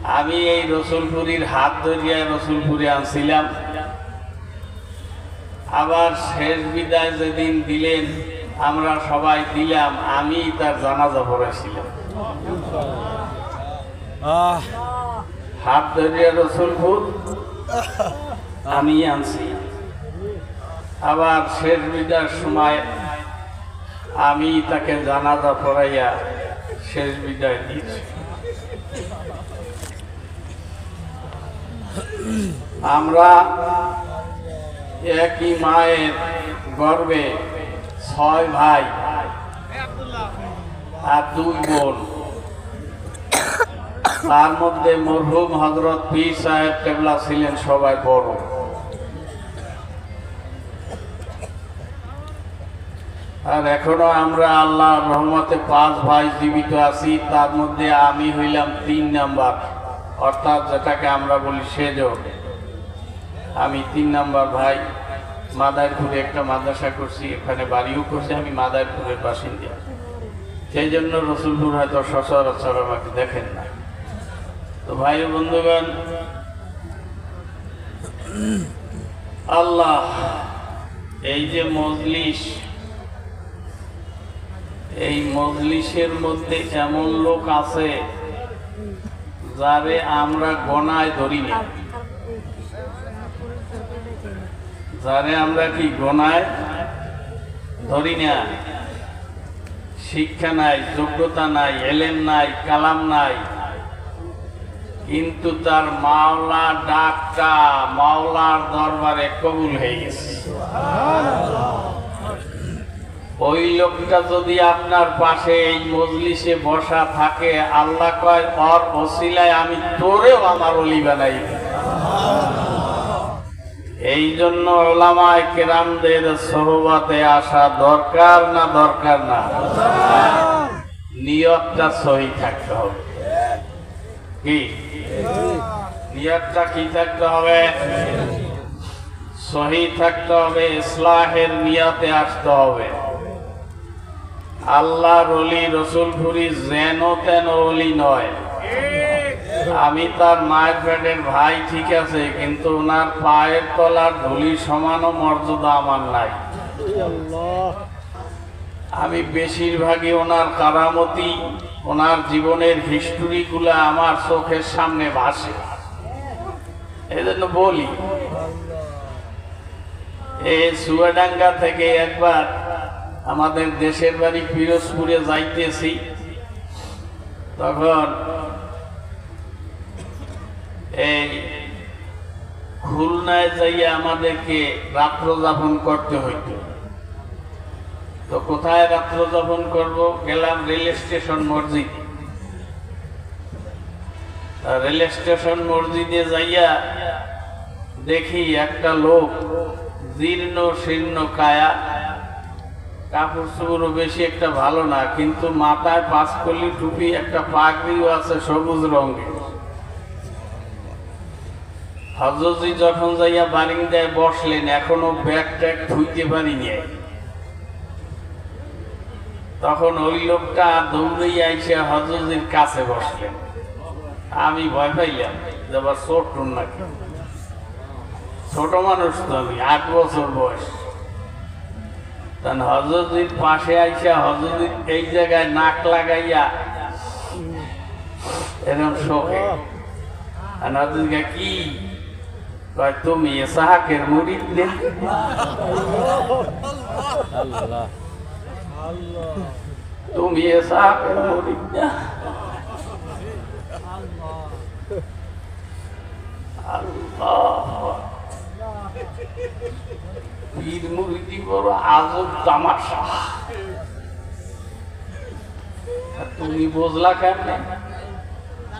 আমি এই রসুলপুরীর হাত ধরিয়া রসুলপুরে আনছিলাম। আবার শেষ বিদায় যেদিন দিলেন আমরা সবাই দিলাম, আমি তার জানাজা পড়েছিলাম। হাত ধরিয়া রসুলপুর আমি আনছি। আবার শেষ বিদায়ের সময় আমি তাকে জানাজা পড়াইয়া শেষ বিদায় দিয়েছি। আমরা একই মায়ের গর্ভে 6 ভাই আর 2 বোন। তার মধ্যে মরহুম হযরত পীর সাহেব কেবলা ছিলেন সবাই বড়। আর এখনো আমরা আল্লাহর রহমতে 5 ভাই জীবিত আছি। তার মধ্যে আমি হইলাম 3 নাম্বার, অর্থাৎ যেটাকে আমরা বলি সেজ। আমি 3 নাম্বার ভাই। মাদারপুরে একটা মাদ্রাসা করছি, এখানে বাড়িও করছি। আমি মাদারপুরের বাসিন্দা, সেই জন্য রসুলপুর হয়তো সচরাচর আমাকে দেখেন না। তো ভাই বন্ধুগণ, আল্লাহ এই যে মজলিস, এই মজলিসের মধ্যে এমন লোক আছে যারে আমরা গণায় ধরি না, যারে আমরা কি গণায় ধরি না। শিক্ষা নাই, যোগ্যতা নাই, এলেম নাই, কালাম নাই, কিন্তু তার মাওলা ডাকটা মাওলার দরবারে কবুল হয়ে গেছে। ওই লোকটা যদি আপনার পাশে এই মজলিসে বসা থাকে, আল্লাহ কয় ওর ওসিলায় আমি তোরেও আমার ওলি বানাই। এই জন্য উলামায়ে কেরামদের সোহবতে আসা দরকার না দরকার না? নিয়তটা সহি থাকতে হবে। কি নিয়তটা কি থাকতে হবে? সহি থাকতে হবে। ইসলাহের নিয়তে আসতে হবে। আল্লাহর ওলি রসুলপুরি যেন তেন ওলি নয়। আমি তার মায়ের পেটের ভাই, ঠিক আছে, কিন্তু ওনার পায়ের তলার ধুলি সমানও মর্যাদা আমার নাই। আমি বেশিরভাগই ওনার কারামতি, ওনার জীবনের হিস্টোরি গুলা আমার চোখের সামনে ভাসে। এই জন্য বলি, এই চুয়াডাঙ্গা থেকে একবার আমাদের দেশের বাড়ি পিরোজপুরে যাইতেছি, তখন এই খুলনায় যাইয়া আমাদেরকে রাত্র যাপন করতে হইত। তো কোথায় রাত্র যাপন করব? গেলাম রেল স্টেশন মসজিদে। রেল স্টেশন মসজিদে যাইয়া দেখি একটা লোক জীর্ণ শীর্ণ কায়া, কাপড় চোপড়ও বেশি একটা ভালো না, কিন্তু মাথায় 5 কলি টুপি, একটা পাগড়িও আছে সবুজ রঙের। হযরতজি যখন যাইয়া বারিন্দায় বসলেন, এখনো ব্যাগ ট্যাগ ধুইতে পারিনি, তখন ওই লোকটা দৌড়ে আইসা হযরতজির কাছে বসলেন। আমি ভয় পাইলাম যে আবার ছোট নাকি, ছোট মানুষ তো, আমি 8 বছর বয়স। তখন হযরতজির পাশে আইসা হযরতজি এই জায়গায় নাক লাগাইয়া এরকম শোকে। হযরতজি কি কয়, তুমি ইসহাকের মুরিদ না? তুমি ইসহাকের মুরিদ না? আল্লাহ, পীর মুরিদি বড় আজব তামাশা। তুমি বুঝলা কেমনে?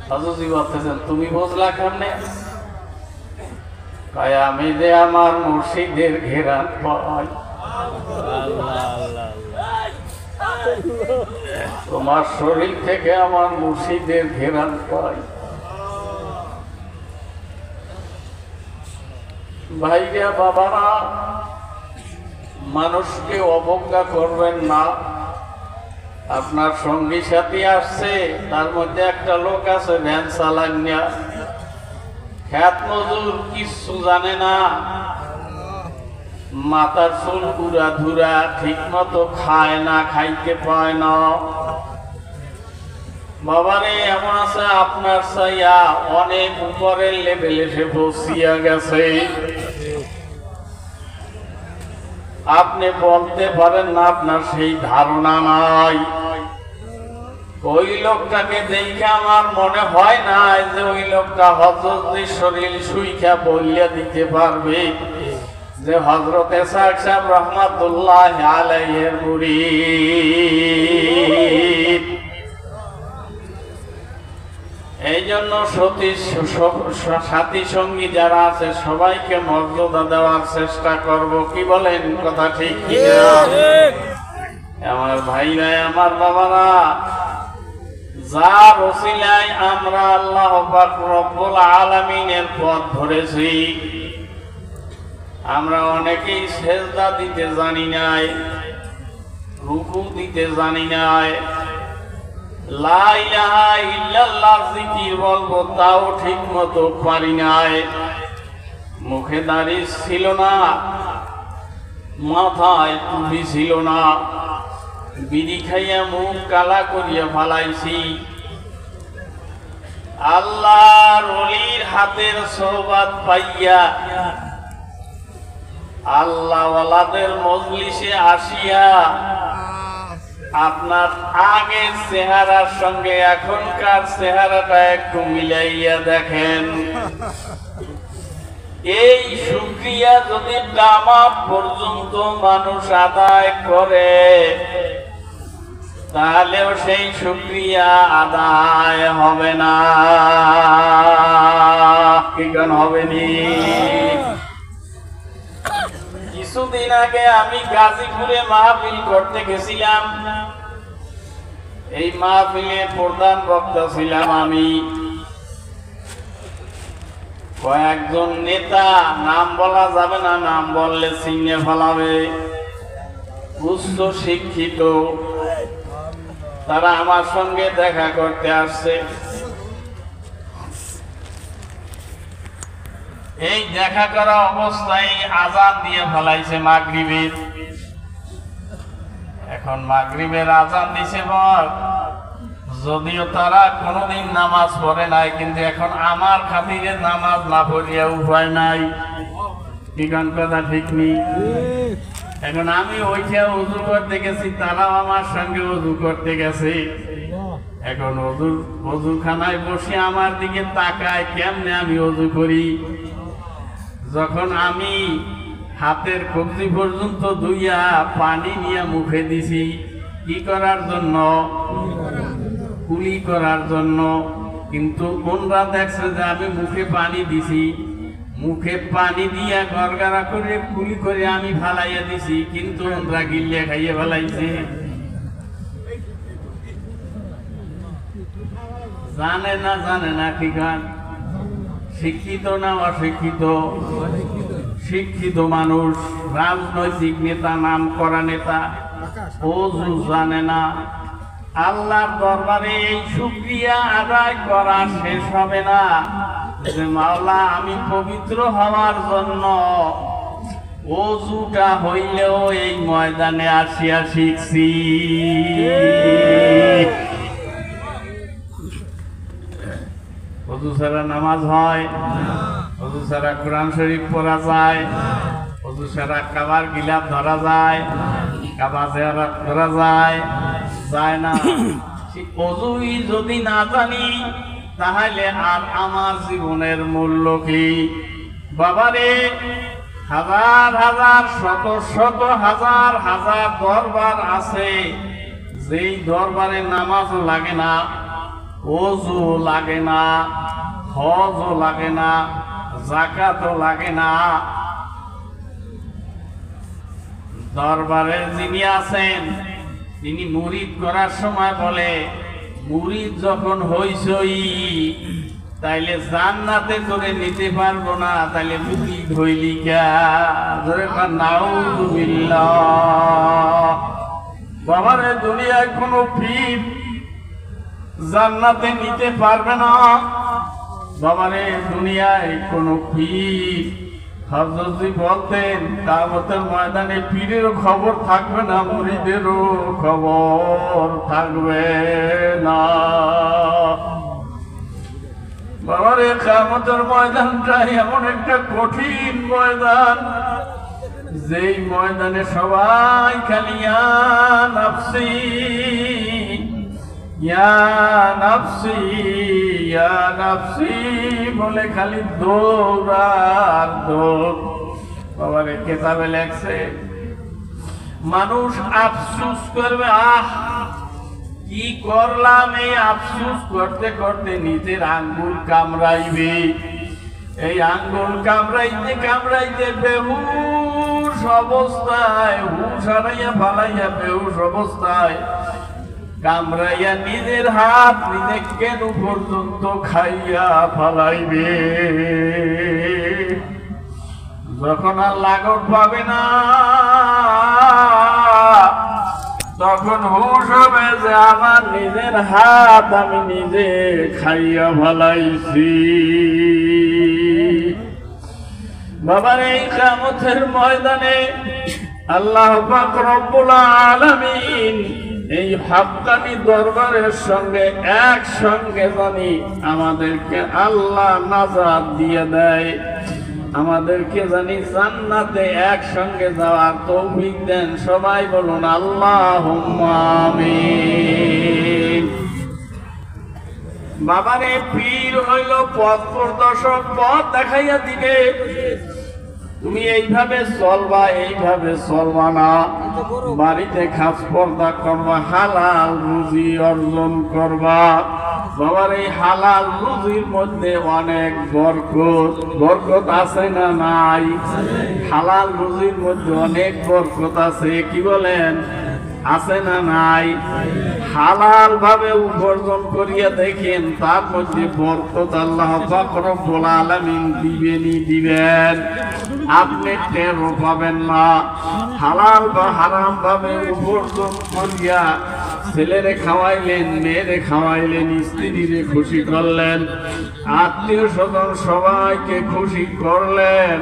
হযরতজি বলতেছেন, তুমি বুঝলা কেমনে? কয়, আমি যে আমার মুর্শিদের ঘেরান পাই। তোমার শরীর থেকে আমার মুর্শিদের ঘেরান পাই। ভাইরা বাবারা, মানুষকে অবজ্ঞা করবেন না। আপনার সঙ্গী সাথী আসছে, তার মধ্যে একটা লোক আছে ভ্যান চালানিয়া, খ্যাত মজুর, কিচ্ছু জানে না, মাথার চুল পুরা ধুরা, ঠিক মতো খায় না, খাইতে পায় না। বাবারে এমন আছে আপনার চাইয়া অনেক উপরের লেভেলে সে পৌঁছিয়া গেছে। আপনি বলতে পারেন না, আপনার সেই ধারণা নাই। ওই লোকটাকে দেখে আমার মনে হয় না যে ওই লোকটা হযরতের শরীর সুইখা বলিয়া দিতে পারবে যে হযরতে সাহেব সাহেব রহমাতুল্লাহ আলাইহির মুরিদ। এই জন্য সাথী সঙ্গী যারা আছে সবাইকে মর্যাদা দেওয়ার চেষ্টা করব। কি বলেন, কথা ঠিক কিনা? আমার ভাইরা, আমার বাবারা, যার ওসিলায় আমরা আল্লাহ পাক রব্বুল আলামিনের পথ ধরেছি। আমরা অনেকেই সেজদা দিতে জানি নাই, রুকু দিতে জানি নাই, লা ইলাহা ইল্লাল্লাহ জিকির বলবো তাও ঠিক মতো পারি নাই। মুখে দাড়ি ছিল না, মাথায় টুপি ছিল না, বিড়ি খাইয়া মুখ কালা করিয়া ফালাইছি। আল্লাহর ওলির হাতের সোহবত পাইয়া, আল্লাহওয়ালাদের মজলিসে আসিয়া আপনার আগের চেহারার সঙ্গে এখনকার চেহারাটা একটু মিলাইয়া দেখেন। এই শুকরিয়া যদি কিয়ামত পর্যন্ত মানুষ আদায় করে, তাহলেও সেই শুকরিয়া আদায় হবে না। কি গান হবে নি? কিছুদিন আগে আমি গাজীপুরে মাহফিল করতে গেছিলাম। এই মাহফিলের প্রধান বক্তা ছিলাম আমি। কয়েকজন নেতা, নাম বলা যাবে না, নাম বললে চিনে ফেলাবে, উচ্চ শিক্ষিত, তারা আমার সঙ্গে দেখা করতে আসছে। এই দেখা করা অবস্থায় আযান দিয়ে ফেলাইছে মাগরিবের। এখন মাগরিবের আযান দিছে বল, যদিও তারা কোনোদিন নামাজ পড়ে নাই, কিন্তু এখন আমার খাতিরে নামাজ না পড়িয়া উপায় নাই। কি গান, কথা ঠিক নেই? এখন আমি ওইটা ওযু করতে গেছি, তারাও আমার সঙ্গে ওযু করতে গেছে। এখন ওযুখানায় বসে আমার দিকে তাকায়, কেমনে আমি ওযু করি। যখন আমি হাতের কবজি পর্যন্ত ধুইয়া পানি নিয়ে মুখে দিছি, কি করার জন্য? কুলি করার জন্য। কিন্তু ওনরা দেখছে যে আমি মুখে পানি দিছি, মুখে পানি দিয়া গড়গড়া করে কুলি করে আমি ফালাইয়া দিছি, কিন্তু ওনরা গিল্লে খাইয়ে ফেলাইছে। জানে না কি গান? শিক্ষিত না অশিক্ষিত? শিক্ষিত মানুষ, রাজনৈতিক নেতা, নাম করা নেতা, ওযু জানে না। আল্লাহর দরবারে এই শুকরিয়া আদায় করা শেষ হবে না যে মাওলা, আমি পবিত্র হওয়ার জন্য ওযুটা হইলেও এই ময়দানে আসিয়া শিখছি। ওযু ছাড়া নামাজ হয়? ওযু ছাড়া কোরআন শরীফ পড়া যায়? ওযু ছাড়া কাবার গিলাফ ধরা যায়? কাবা জিয়ারত করা যায়? যায় না। ওযুই যদি না জানি, তাহলে আর আমার জীবনের মূল্য কি? বাবারে, হাজার হাজার, শত শত হাজার হাজার দরবার আছে, যেই দরবারে নামাজ লাগে না, ওযু লাগে না, হজও লাগে না, যাকাতও লাগে না। দরবারে যিনি আছেন, তিনি মুরিদ করার সময় বলে, মুরিদ যখন হইছই, তাইলে জান্নাতে করে নিতে পারবো না, তাইলে মুরিদ হইলি কা? নাউযুবিল্লাহ। বাবারে দুনিয়ায় কোনো পীর জান্নাতে নিতে পারবে না। বাবারে দুনিয়ায় কোনো পীর, হযরতজি বলতেন কিয়ামতের ময়দানে পীরেরও খবর থাকবে না, মুরিদেরও খবর থাকবে না। বাবারে কিয়ামতের ময়দানটা এমন একটা কঠিন ময়দান, যেই ময়দানে সবাই খালি ইয়া নাফসি ইয়া নাফসি ইয়া নাফসি বলে খালি দৌড় আর দৌড়। বাবারে কেতাবে লেখছে মানুষ আফসোস করবে, আহ কি করলাম, এই আফসোস করতে করতে নিজের আঙ্গুল কামড়াইবে। এই আঙ্গুল কামড়াইতে কামড়াইতে বেহুশ অবস্থায়, হুশ হারাইয়া ফালাইয়া বেহুশ অবস্থায় কামড়াইয়া নিজের হাত নিজে কেন পর্যন্ত খাইয়া ফালাইবে। যখন আর লাগর পাবে না, তখন হুশ হবে যে আমার নিজের হাত আমি নিজে খাইয়া ফালাইছি। বাবার এই কিয়ামতের ময়দানে আল্লাহ পাক রব্বুল আলামিন এই হাক্কানি দরবারের সঙ্গে একসঙ্গে জানি আমাদেরকে আল্লাহ নাজাত দিয়ে দেয়, আমাদেরকে জানি জান্নাতে একসঙ্গে যাওয়ার তৌফিক দেন। সবাই বলুন আল্লাহুম্মা আমিন। বাবারে পীর হইল পথ প্রদর্শক, পথ দেখাইয়া দিবে তুমি এইভাবে চলবা, এইভাবে চলবা না। বাড়িতে খাস পর্দা করবা, হালাল রুজি অর্জন করবা। বাবার এই হালাল রুজির মধ্যে অনেক বরকত, বরকত আছে না নাই? হালাল রুজির মধ্যে অনেক বরকত আছে, কি বলেন? আছে না নাই? হালাল ভাবে উপার্জন করিয়া দেখেন, তার মধ্যে বরকত আল্লাহ পাক রব্বুল আলামিন দিবেনই দিবেন, আপনি টেরও পাবেন না। হালাল বা হারাম ভাবে উপার্জন করিয়া ছেলেরে খাওয়াইলেন, মেয়েরে খাওয়াইলেন, স্ত্রীরে খুশি করলেন, আত্মীয় স্বজন সবাইকে খুশি করলেন,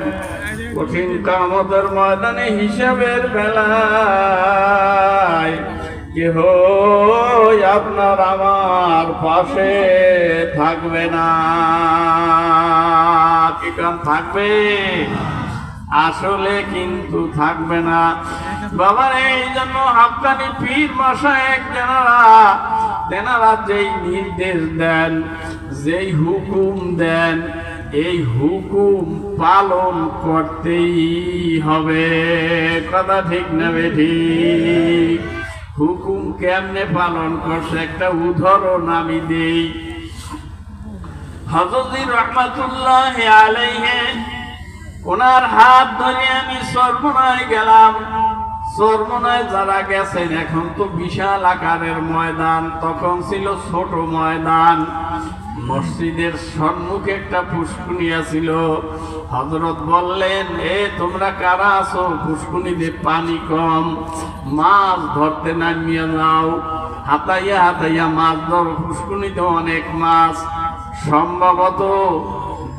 কঠিন কিয়ামতের ময়দানে হিসাবের বেলায় কেহ আপনার আমার পাশে থাকবে না। কি কারণ থাকবে? আসলে কিন্তু থাকবে না। বাবার এই জন্য হাক্কানি পীর মাশায়েখ তেনারা যেই নির্দেশ দেন, যেই হুকুম দেন, এই হুকুম পালন করতেই হবে। কথা ঠিক না বেঠিক? হুকুম কেমনে পালন করছে একটা উদাহরণ আমি দেই। হযরত রহমাতুল্লাহ আলাইহি ওনার হাত ধরে আমি চরমনায় গেলাম। চরমনায় যারা গেছেন, এখন তো বিশাল আকারের ময়দান, তখন ছিল ছোট ময়দান। মসজিদের সম্মুখে একটা পুষ্কুনিয়া ছিল। হযরত বললেন, এ তোমরা কারা আছো? পুষ্কুনিতে পানি কম, মাছ ধরতে নামিয়ে যাও। হাতাইয়া হাতাইয়া মাছ ধর, পুষ্কুনিতে অনেক মাছ। সম্ভবত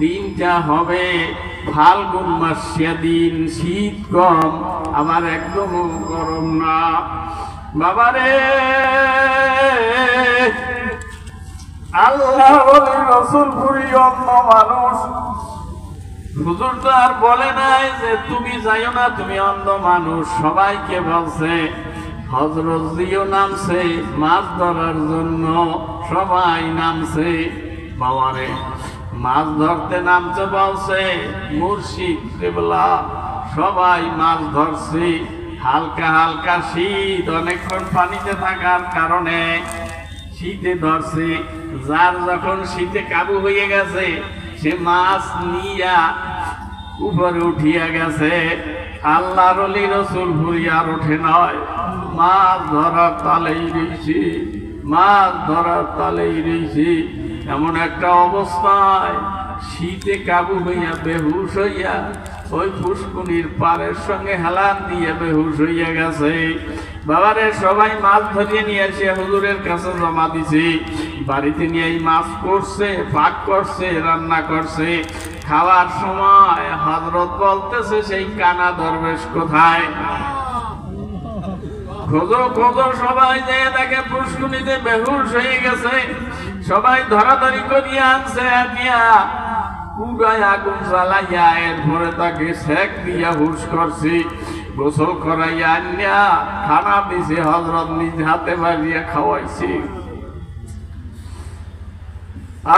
দিনটা হবে ফাল্গুন মাস, সেদিন শীত কম, আবার একদম গরম না। বাবারে আল্লাহ রসুলপুরি অন্য মানুষ, হুজুর তো আর বলে নাই যে তুমি যাইও না, তুমি অন্ধ মানুষ। সবাইকে বলছে, হযরত জিও নামছে মাছ ধরার জন্য, সবাই নামছে। বাবারে মাছ ধরতে নামতে বলছে মুর্শিদ কিবলা, সবাই মাছ ধরছে। হালকা হালকা শীত, অনেকক্ষণ পানিতে থাকার কারণে শীতে ধরছে। যার যখন শীতে কাবু হয়ে গেছে, সে মাছ নিয়া উপরে উঠিয়া গেছে। আল্লাহর ওলি রসুল ভুরি আর ওঠে নয়, মাছ ধরার তালেই রয়েছে, মাছ ধরার তালেই রয়েছে। এমন একটা অবস্থায় শীতে কাবু হইয়া বেহুশ হইয়া ওই পুষ্কুনির পাড়ের সঙ্গে হেলান দিয়ে বেহুশ হইয়া গেছে। বাবারে সবাই মাছ ধরিয়ে নিয়ে এসে হুজুরের কাছে জমা দিছে। বাড়িতে নিয়ে এই মাছ করছে, পাক করছে, রান্না করছে। খাওয়ার সময় হযরত বলতেছে সেই কানা দরবেশ কোথায়? খোঁজো খোঁজো, সবাই যে দেখে পুষ্কুনিতে বেহুশ হয়ে গেছে। সবাই ধরাধরি করিয়ে আনছে, আনিয়া পুরায় আগুন জ্বালাইয়া এরপরে তাকে সেক দিয়া হুশ করছি। গোসল করাইয়া আনিয়া খানা দিছে, হযরত নিজ হাতে বাড়িয়া খাওয়াইছে।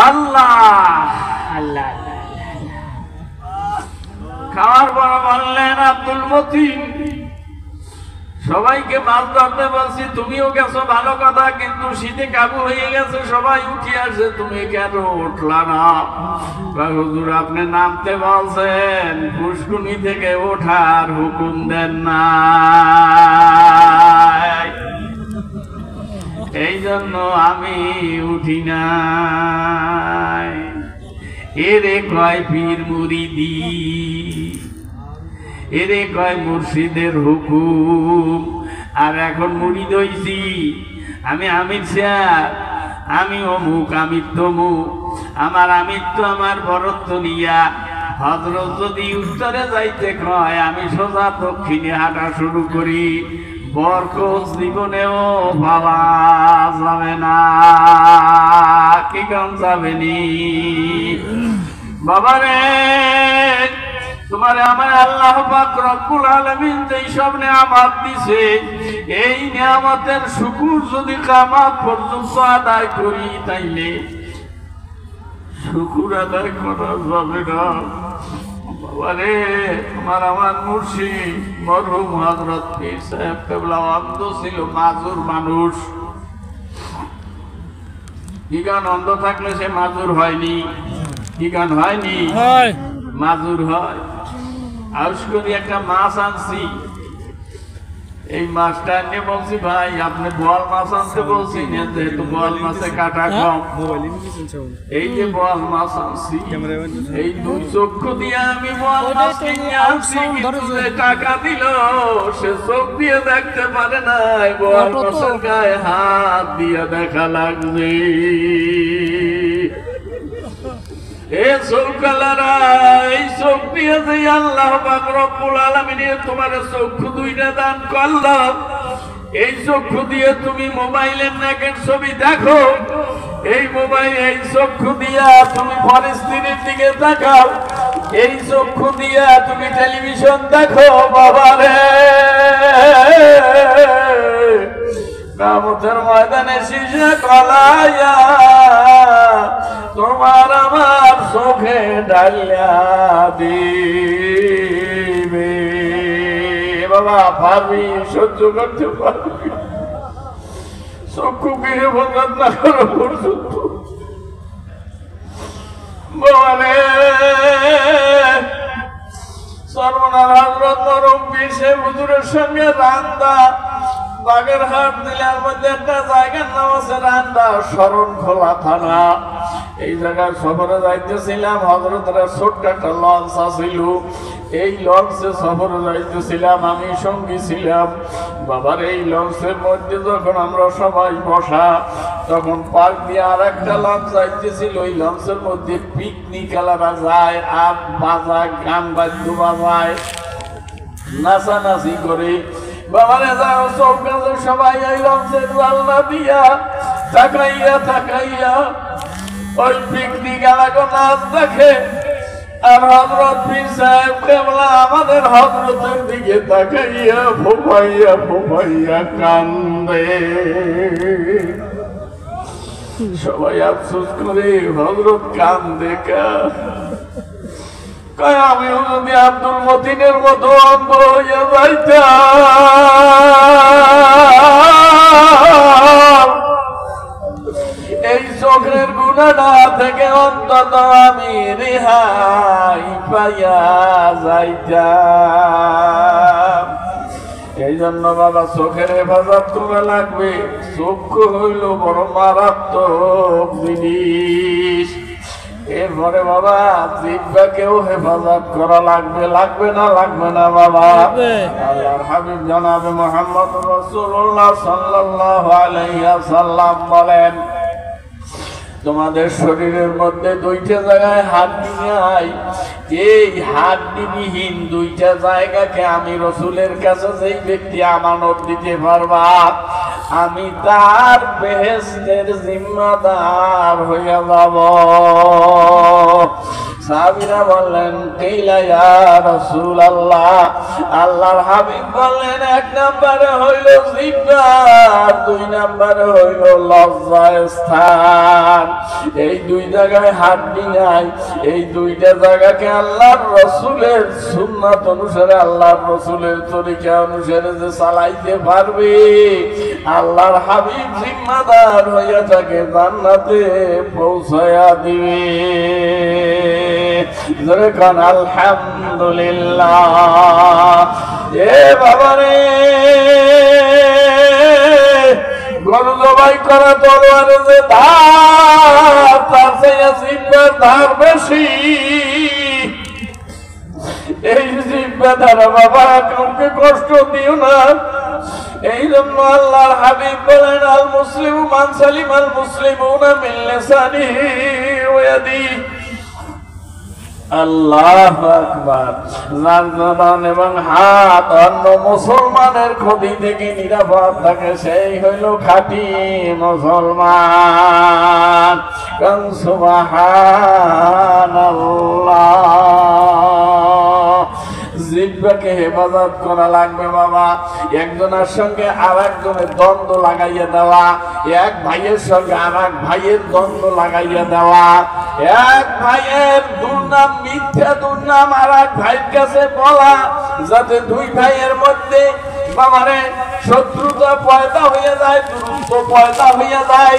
আল্লাহ আল্লাহ খাওয়ার পর বললেন, আব্দুল মতিন, সবাইকে মাছ ধরতে বলছি, তুমিও গেছো ভালো কথা, কিন্তু শীতে কাবু হয়ে গেছে, সবাই উঠে আসছে, তুমি কেন উঠলা না? হুজুর আপনি নামতে বলছেন, পুষ্কুনি থেকে ওঠার হুকুম দেন না, এই জন্য আমি উঠি নাই। এরে কয় পীর মুরিদি, এরে কয় মুর্শিদের হুকুম। আর এখন মুরিদ হইছি আমি, আমির সাহেব, আমি অমুক, আমি তমুক, আমার আমিত্ব আমার বরত্ব নিয়া হযরত যদি উত্তরে যাইতে কয়, আমি সোজা দক্ষিণে হাঁটা শুরু করি। বরকত জীবনেও পাওয়া যাবে না। কি কাম যাবেনি বাবারে? তোমারে আমার আল্লাহ পাক রব্বুল আলামিন যেই সব নিয়ামত দিছে, এই নিয়ামতের শুকর যদি কিয়ামত পর্যন্ত আদায় করি, তাইলে শুকর আদায় করা যাবে না। বাবারে, তোমার আমার মুর্শিদ মরহুম হযরত পীর সাহেব কেবলা অন্ধ ছিল, মাজুর মানুষ। কি গান অন্ধ থাকলে সে মাজুর হয়নি? কি গান হয়নি? মাজুর হয়। আউস করি একটা মাছ আনছি, এই মাছটা নিয়ে বলছি, ভাই আপনি বোয়াল মাছ আনতে বলছি, যেহেতু বোয়াল মাছে কাটা কম, এই যে বোয়াল মাছ আনছি, এই দুই চক্ষু দিয়ে আমি বোয়াল মাছ কিনে আনছি, কিন্তু যে টাকা দিল সে চোখ দিয়ে দেখতে পারে না, বোয়াল মাছের গায়ে হাত দিয়ে দেখা লাগবে। এই চোখ দিয়ে যে আল্লাহ পাক রব্বুল আলামিন তোমার চক্ষু দুইটা দান করলাম, এই চক্ষু দিয়ে তুমি মোবাইলের নাকের ছবি দেখো, এই চক্ষু দিয়া তুমি ফরেস্টিনের দিকে তাকাও, এই চক্ষু দিয়া তুমি টেলিভিশন দেখো। বাবারে, কিয়ামতের ময়দানে শীষে গলাইয়া তোমার আমার চোখে ডালিয়া দিবে। বাবা পারবি? সহ্য করতে পারবি? চক্ষুকে হেফাজত না করা পর্যন্ত বাবারে, সর্বনার হযরত মরহুম পীর সাহেব হুজুরের সঙ্গে রান্দা বাগেরহাট জেলার মধ্যে একটা জায়গার নাম আছে রান্দা, শরণখোলা থানা। এই জায়গায় সফরে যাইতেছিলাম, হযরতের ছোট্ট একটা লঞ্চ আছিল, এই লঞ্চে সফরে যাইতেছিলাম, আমি সঙ্গী ছিলাম। বাবার এই লঞ্চের মধ্যে যখন আমরা সবাই বসা, তখন পাক দিয়ে আর একটা লঞ্চ যাইতেছিল, ওই লঞ্চের মধ্যে পিকনিক এলাকা যায়, আর বাজায়, গান বাদ্য বাজায়, নাচানাচি করে। বাবারে যাও চৌকাছে সবাই এই লঞ্চের জানলা দিয়া তাকাইয়া তাকাইয়া ওই পিকনিক এলাকা নাচ দেখে। আর হযরত পীর সাহেব কেবলা আমাদের হযরতের দিকে তাকাইয়া ফোফাইয়া ফোফাইয়া কান্দে। সবাই আফসোস করে, হযরত কান্দে কা? আমিও যদি আব্দুল মতিনের মতো অন্ধ হইয়া যাইতাম, এই চোখের গুনাহটা থেকে অন্তত আমি রেহাই পাইয়া যাইতাম। এই জন্য বাবা চোখের হেফাজত করা লাগবে। চক্ষু হইল বড় মারাত্মক জিনিস। এরপরে বাবা জিহ্বাকেও হেফাজত করা লাগবে, লাগবে না লাগবে না বাবা? আল্লাহর হাবিব জনাবে মুহাম্মদ রাসূলুল্লাহ সাল্লাল্লাহু আলাইহি ওয়াসাল্লাম বলেন, তোমাদের শরীরের মধ্যে দুইটা জায়গায় হাড্ডি নাই, এই হাড্ডিবিহীন দুইটা জায়গাকে আমি রসুলের কাছে যেই ব্যক্তি আমানত দিতে পারবা, আমি তার বেহেশতের জিম্মাদার হইয়া যাব। সাহাবীরা বললেন, কিলা ইয়া রাসূলুল্লাহ, আল্লাহর হাবিব বললেন, এক নম্বরে হইল জিহ্বা, দুই নম্বরে হইল লজ্জার স্থান। এই দুই জায়গায় হাড্ডি নাই, এই দুইটা জায়গাকে আল্লাহর রসুলের সুন্নাত অনুসারে, আল্লাহর রসুলের তরিকা অনুসারে যে চালাইতে পারবে, আল্লাহর হাবিব জিম্মাদার হইয়া তাকে জান্নাতে পৌঁছায়া দিবে। জোরে কান আলহামদুলিল্লাহ। এ বাবারে, গরু জবাই করা তরবারে যে ধার, তার চেয়ে জিহ্বার ধার বেশি। এই জিহ্বা দ্বারা বাবা কাউকে কষ্ট দিও না। এই জন্য আল্লাহর হাবিব বলেন, আল মুসলিমু মান সালিমাল মুসলিমুনা মিন লিসানিহি ওয়া ইয়াদিহি। আল্লাহু আকবার। যার জবান এবং হাত অন্য মুসলমানের ক্ষতি থেকে নিরাপদ থাকে, সেই হইল খাঁটি মুসলমান। সুবহানাল্লাহ। জিহ্বাকে হেফাজত করা লাগবে বাবা। একজনের সঙ্গে আর একজনের দ্বন্দ্ব লাগাইয়া দেওয়া, এক ভাইয়ের সঙ্গে আর এক ভাইয়ের দ্বন্দ্ব লাগাইয়া দেওয়া, এক ভাইয়ের দুর্নাম, মিথ্যা দুর্নাম আর এক ভাইয়ের কাছে বলা, যাতে দুই ভাইয়ের মধ্যে বাবারে শত্রুতা পয়দা হয়ে যায়, দূরত্ব পয়দা হয়ে যায়।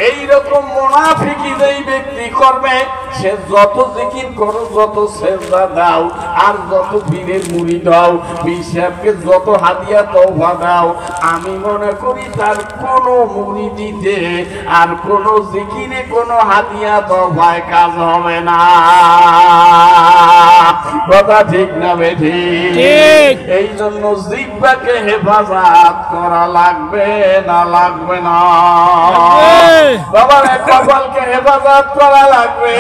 এইরকম মুনাফিকি যেই ব্যক্তি করবে, সে যত জিকির করো, যত সেজদা দাও, আর যত পীরের মুড়ি দাও, পীর সাহেবকে যত হাদিয়া তওবা দাও, আমি মনে করি তার কোনো মুড়ি দিতে আর কোনো জিকিরে কোনো হাদিয়া তওবায় কাজ হবে না। কথা ঠিক না বেঠিক? এই জন্য জিহ্বাকে হেফাজত করা লাগবে না লাগবে না বাবা? কপালকে হেফাজত করা লাগবে।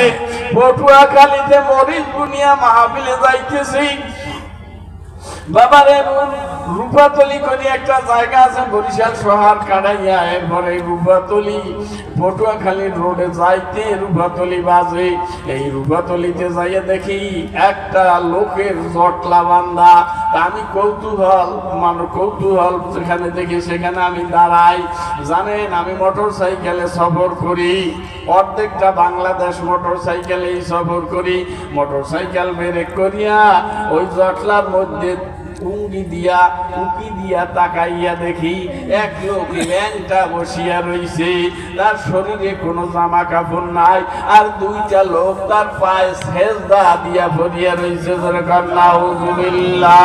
পটুয়াখালীতে মরিচ বুনিয়া মাহফিলে যাইতেছি বাবারে, রূপাতলি করে একটা জায়গা আছে বরিশাল শহর কাটাইয়া, এরপরে রূপাতলি পটুয়াখালী রোডে যাইতে রূপাতলি বাজে। এই রূপাতলিতে যাইয়া দেখি একটা লোকের জটলা বান্ধা। আমি কৌতূহল যেখানে দেখি সেখানে আমি দাঁড়াই। জানেন, আমি মোটর সাইকেলে সফর করি, অর্ধেকটা বাংলাদেশ মোটর সাইকেলেই সফর করি। মোটর সাইকেল ব্রেক করিয়া ওই জটলার মধ্যে উঁকি দিয়া তাকাইয়া দেখি এক লোক ল্যাংটা বসিয়া রইছে, তার শরীরে কোনো জামা কাপড় নাই, আর দুইটা লোক তার পায়ে সেজদা দিয়া ভরিয়া রইছে। নাউযুবিল্লাহ।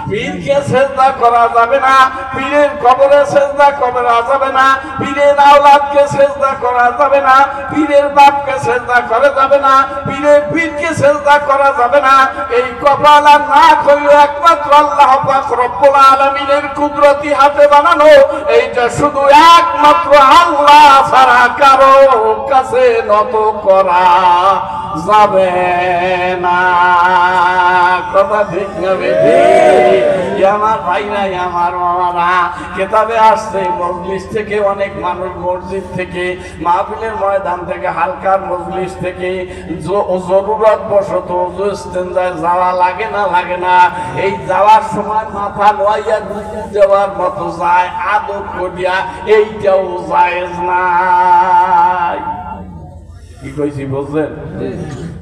পীরকে সেজদা করা যাবে না, পীরের কবরে সেজদা করা যাবে না, পীরের আওলাদকে সেজদা করা যাবে না, পীরের বাপকে সেজদা করা যাবে না, পীরের পীরকে সেজদা করা যাবে না। এই কপাল আর নাক হইল একমাত্র আল্লাহ পাক রব্বুল আলামিনের কুদরতি হাতে বানানো। এইটা শুধু একমাত্র আল্লাহ ছাড়া কারো কাছে নত করা যাবে না। কথা ঠিক না বেঠিক? আমার ভাইরা, আমার মামারা, কেতাবে আসছে মজলিস থেকে অনেক মানুষ, মসজিদ থেকে, মাহফিলের ময়দান থেকে, হালকার মজলিস থেকে জরুরত বশত ইস্তেঞ্জায় যাওয়া লাগে না লাগে না। এই যাওয়ার সময় মাথা নোয়াইয়া গুজু দেওয়ার মতো যায়, আদর করিয়া, এইটাও জায়েজ নাই। কি কইছি বুঝলেন?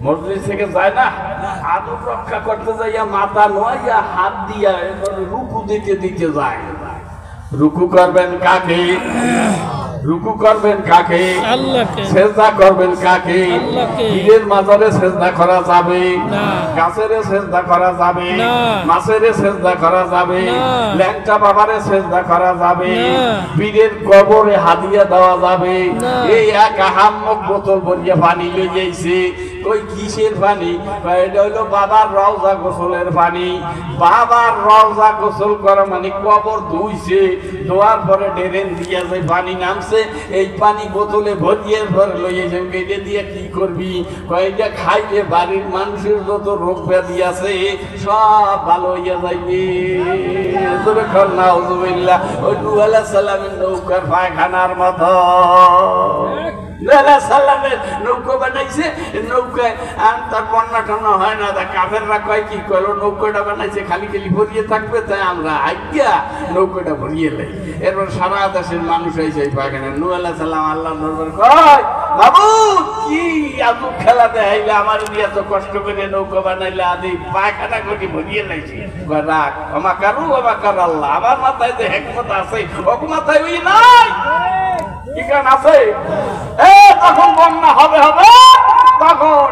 মসজিদ থেকে যায় না, আদব রক্ষা করতে যাইয়া মাথা নোয়াইয়া হাত দিয়া রুকু দিতে যায়। রুকু করবেন কাকে? রুকু করবেন কাকে? আল্লাহকে। সেজদা করবেন কাকে? আল্লাহকে। পীরের মাজারে সেজদা করা যাবে না। গাছেরে সেজদা করা যাবে না। মাছেরে সেজদা করা যাবে না। ল্যাংটা বাবারে সেজদা করা যাবে না। পীরের কবরে হাদিয়া দেওয়া যাবে না। এই এক হাম্মক বোতল ভরিয়া পানি লই যাইছে কই কিসের পানি? কয় এটা হইলো বাবার রওজা গোসলের পানি। বাবার রওজা গোসল করা মানে কবর ধুইছে, ধোয়ার পরে ডেরেন দিয়া যে পানি নামছে এই পানি বোতলে ভরিয়ে পরে লইয়ে যাবে। এটা দিয়ে কি করবি? কয় এটা খাইলে বাড়ির মানুষের যত রোগ ব্যাধি আছে সব ভালো হইয়া যাইবে। নাউজুবিল্লাহ। ওই নূহ আলাইহিস সালামের নৌকার পায়খানার মতো নৌকা বানাইছে, নৌকায় তার বন্যা টন্যা হয় না। কাফেররা কয় কি করলো, নৌকাটা বানাইছে খালি খালি ভরিয়ে থাকবে, তাই আমরা আজ্ঞা নৌকাটা ভরিয়ে লাই। এরপর সারা দেশের মানুষ হয়েছে পায়খানা। নূহ আলাইহিস সালাম আল্লাহ দরবার কয় বাবু কি আজব খেলা দেখাইলে, আমার দিয়ে এত কষ্ট করে নৌকা বানাইলে আদি পায়খানা করে ভরিয়ে লাইছি। রাখ আমাকারু আমাকার আল্লাহ, আমার মাথায় যে হেকমত আছে ওক মাথায় ওই নাই কি কারণ আছে? তখন বন্যা হবে হবে তখন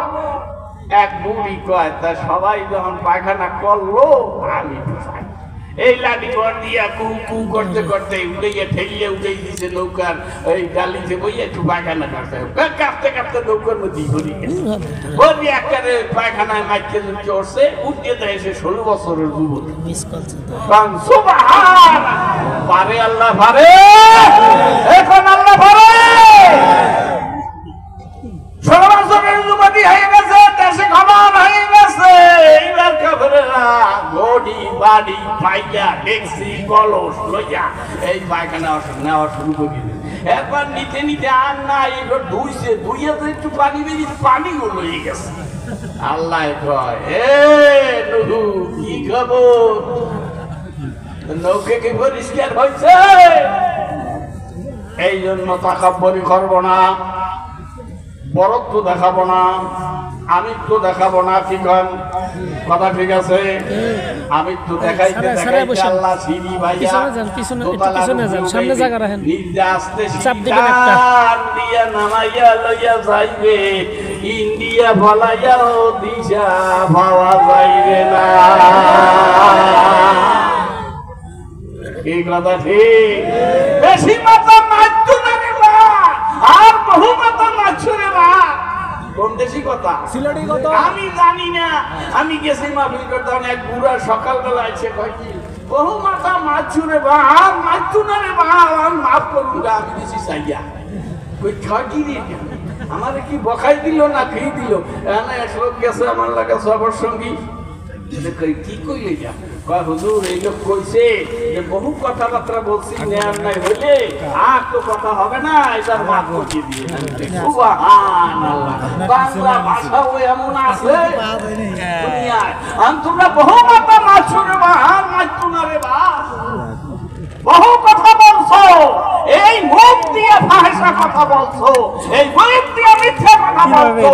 এক বুড়ি কয় তা সবাই যখন পায়খানা করলো আমি এই লাঠি ঘর দিয়া কু কু করতে করতে উড়াইয়া ঠেলিয়ে উড়াই দিছে নৌকার ওই ডালিতে বইয়া একটু পায়খানা কাটতে কাঁপতে কাঁপতে নৌকার মধ্যে ঘুরি গেছে। বলি একেবারে পায়খানায় মাইকে চড়ছে, উঠিয়ে দেয় সে 16 বছরের যুবক। পারে আল্লাহ পারে, এখন আল্লাহ পারে। 16 বছরের যুবতী হয়ে গেছে, দেশে খবর হয়ে গেছে। এইবার কাফেরেরা গড়ি বাড়ি পাইয়া ডেকসি কলস লইয়া এই পায়খানা নেওয়া শুরু করে দিল। একবার নিতে নিতে আর না এবার ধুইছে, ধুইয়া তো একটু পানি বেরিয়ে পানিও লইয়ে গেছে। আল্লাহ কয় এ নুহু কি খবর, নৌকা কি পরিষ্কার হয়েছে? এই জন্য তাকাব্বরি করবো না, বরত্ব দেখাবো না, আমিত্ব দেখাবো না। কি কন কথা ঠিক আছে? আমিত্ব দেখাইতে দেখাইতে আল্লাহ সিঁড়ি ভাইয়া সামনে জায়গা রাখেন, নিজে আসতে শিকার দিয়া নামাইয়া লইয়া যাইবে, ইন্ডিয়া ফলাইয়াও দিশা পাওয়া যাইবে না। এই কথা ঠিক। বেশি মাথা নাচতো না রে বা, আর বহু মাথা নাচছো রে বা। কোন দেশি কথা আমি জানি না। আমি গেছি মাহফিল করতে, এক বুড়া সকালবেলা আছে কয় কি বহু মাথা মাছু রে বা, আর মাছু না রে বা, মাফ করুন আমি দিছি চাইয়া। কই খাকি রে আমারে কি বকাই দিল না খেয়ে দিল? এক লোক গেছে আমার লাগা সবার সঙ্গী, কি কইলে যা কয় হুজুর এই লোক কইছে যে বহু কথাবার্তা বলছি নেয়ার নাই হইলে আর তো কথা হবে না, এটার মাফ করিয়ে দিয়ে সুবহানাল্লাহ। বাংলা ভাষাও এমন আছে দুনিয়ায়, তোমরা বহু কথা মাছছো রে বা, আর মাছছো না রে বা। বহু কথা বলছো, এই মুখ দিয়ে ভাষা কথা বলছো, এই মুখ দিয়ে মিথ্যা কথা বলছো,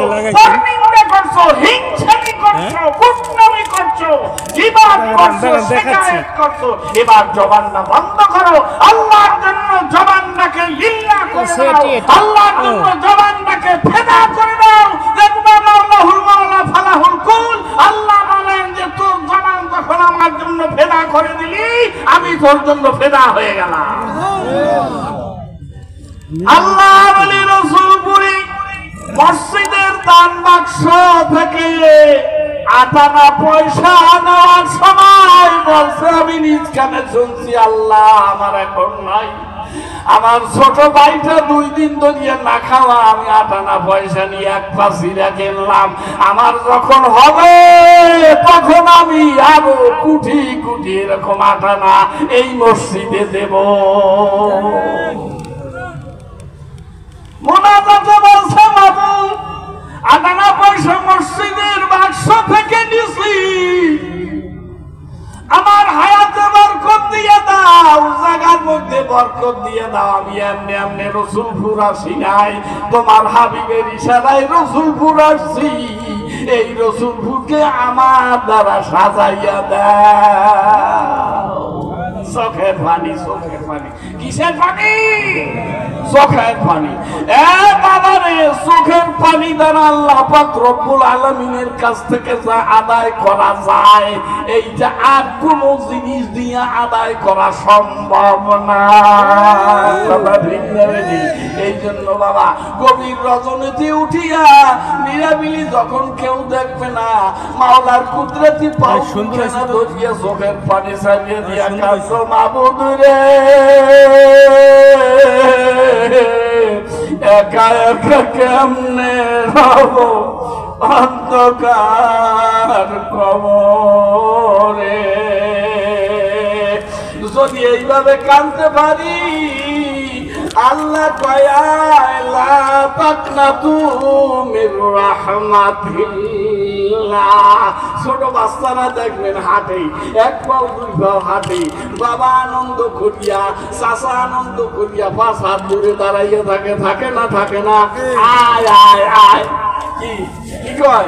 নিন্দা করছো, হিংসামি করছো, কুটনামি করছো, জিবাদ করছো, শিকায়ত করছো। এবার জবানটা বন্ধ করো, আল্লাহর জন্য জবানটাকে লিল্লাহ করে দাও, আল্লাহর জন্য জবানটাকে ফেদা করে দাও। দেখবা মাওলাহুল মাওলা ফালাহুল কুল। আল্লাহ বলেন যে তোর জবান যখন আমার জন্য ফেদা করে দিলি, আমি তোর জন্য ফেদা হয়ে গেলাম। আল্লাহ বলি রাসূলপুরি মসজিদের দান বাক্স থেকে 58 পয়সা নেওয়ার সময় বলছে, আমি নিজ কানে শুনছি আল্লাহ আমার এখন নাই, আমার ছোট ভাইটা 2 দিন ধরিয়া না খাওয়া, আমি 58 পয়সা নিয়ে এক পাশিরা কিনলাম, আমার যখন হবে তখন আমি আরো কুটি কুটি এরকম 58 এই মসজিদে দেব। মোনাজাতে বলছে বাবু 58 পয়সা মসজিদের বাক্স থেকে নিছি, আমার হায়াতে বরকত দিয়ে দাও, জায়গার মধ্যে বরকত দিয়ে দাও। আমি এমনি এমনি রসুলপুর আসি নাই, তোমার হাবিবের ইশারায় রসুলপুর আসছি। এই রসুলপুরকে আমার দ্বারা সাজাইয়া দাও। চোখের পানি, চোখের পানি। কিসের পানি? চোখের পানি। এ বাবা রে, চোখের পানি দ্বারা আল্লাহ পাক রব্বুল আলামিনের কাছ থেকে যা আদায় করা যায়, এইটা আর কোন জিনিস দিয়ে আদায় করা সম্ভব না। কথা ঠিক না বেঠিক? এই জন্য বাবা গভীর রজনীতে উঠিয়া নিরাবিলি যখন কেউ দেখবে না, মাওলার কুদরতি পাও সুন্দর ধরিয়া চোখের পানি ছাড়িয়ে দিয়া কাঁদছো, মাবুদ রে একা একা কেমনে রব অন্ধকার কবরে। যদি এইভাবে কাঁদতে পারি, আল্লাহ কয়া লা তাকনাতু মির রাহমাতিল্লাহ। ছোট বাচ্চারা দেখবেন হাঁটে, এক পাও দুই পাও হাঁটে, বাবা আনন্দ করিয়া চাচা আনন্দ করিয়া 5 হাত দূরে দাঁড়াইয়া থাকে, থাকে না থাকে না? আয় আয় আয়, কি কি কয়?